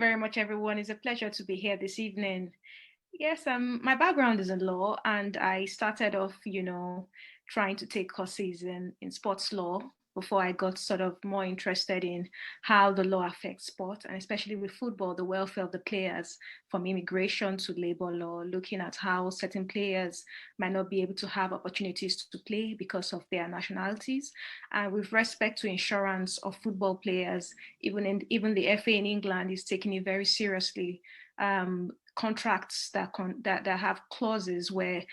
very much, everyone. It's a pleasure to be here this evening. Yes, my background is in law, and I started off, trying to take courses in sports law before I got sort of more interested in how the law affects sport, and especially with football, the welfare of the players, from immigration to labor law, looking at how certain players might not be able to have opportunities to play because of their nationalities, and with respect to insurance of football players, even the FA in England is taking it very seriously. Contracts that have clauses where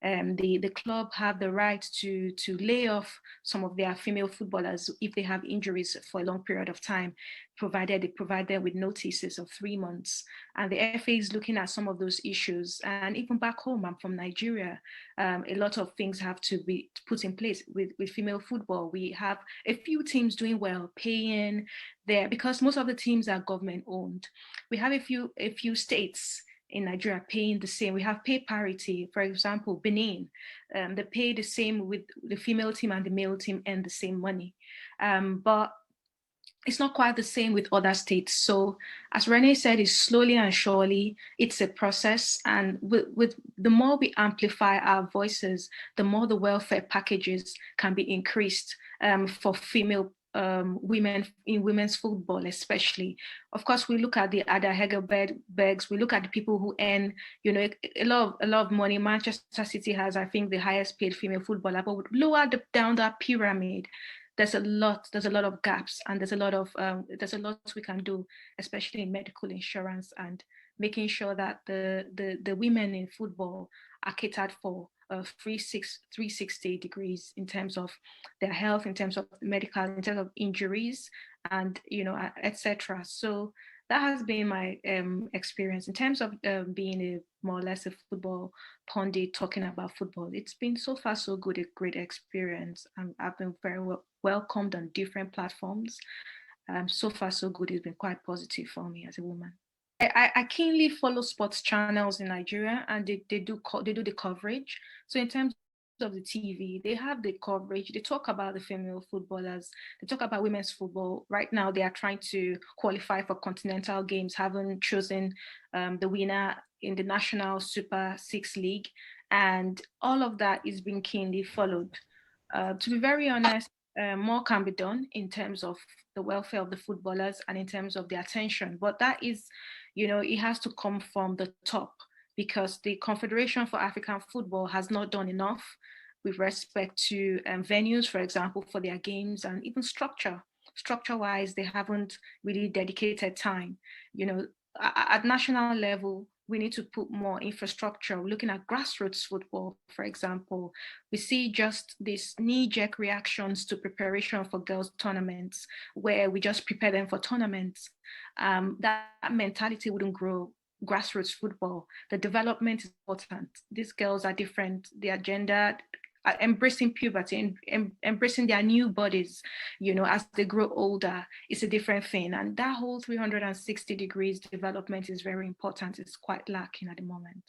the club have the right to lay off some of their female footballers if they have injuries for a long period of time, provided they provide them with notices of 3 months. And the FA is looking at some of those issues. And even back home, I'm from Nigeria, a lot of things have to be put in place with female football. We have a few teams doing well, paying there, because most of the teams are government owned. We have a few states in Nigeria paying the same. We have pay parity. For example, Benin, they pay the same with the female team and the male team and the same money. But it's not quite the same with other states. So as Renee said, it's slowly and surely, it's a process. And with the more we amplify our voices, the more the welfare packages can be increased for female women in women's football, especially. Of course, we look at the Ada Hegerbergs, we look at the people who earn, a lot of money. Manchester City has, I think, the highest paid female footballer, but lower down that pyramid, there's a lot of gaps, and there's a lot we can do, especially in medical insurance and making sure that the women in football are catered for 360 degrees in terms of their health, in terms of medical, in terms of injuries, and etc. So that has been my experience in terms of being a more or less a football pundit talking about football. It's been so far so good, a great experience. I've been very welcomed on different platforms. So far so good. It's been quite positive for me as a woman. I keenly follow sports channels in Nigeria, and they do the coverage. So in terms of the TV, they have the coverage. They talk about the female footballers. They talk about women's football. Right now, they are trying to qualify for continental games, haven't chosen the winner in the National Super Six League, and all of that is being keenly followed. To be very honest, more can be done in terms of the welfare of the footballers and in terms of the attention. But that is, it has to come from the top, because the Confederation for African Football has not done enough with respect to venues, for example, for their games, and even structure. Structure-wise, they haven't really dedicated time. At national level, we need to put more infrastructure. We're looking at grassroots football, for example. We see just these knee-jerk reactions to preparation for girls' tournaments, where we just prepare them for tournaments. That mentality wouldn't grow grassroots football. The development is important. These girls are different. Their gender, embracing puberty and embracing their new bodies, as they grow older, it's a different thing. And that whole 360 degrees development is very important. It's quite lacking at the moment.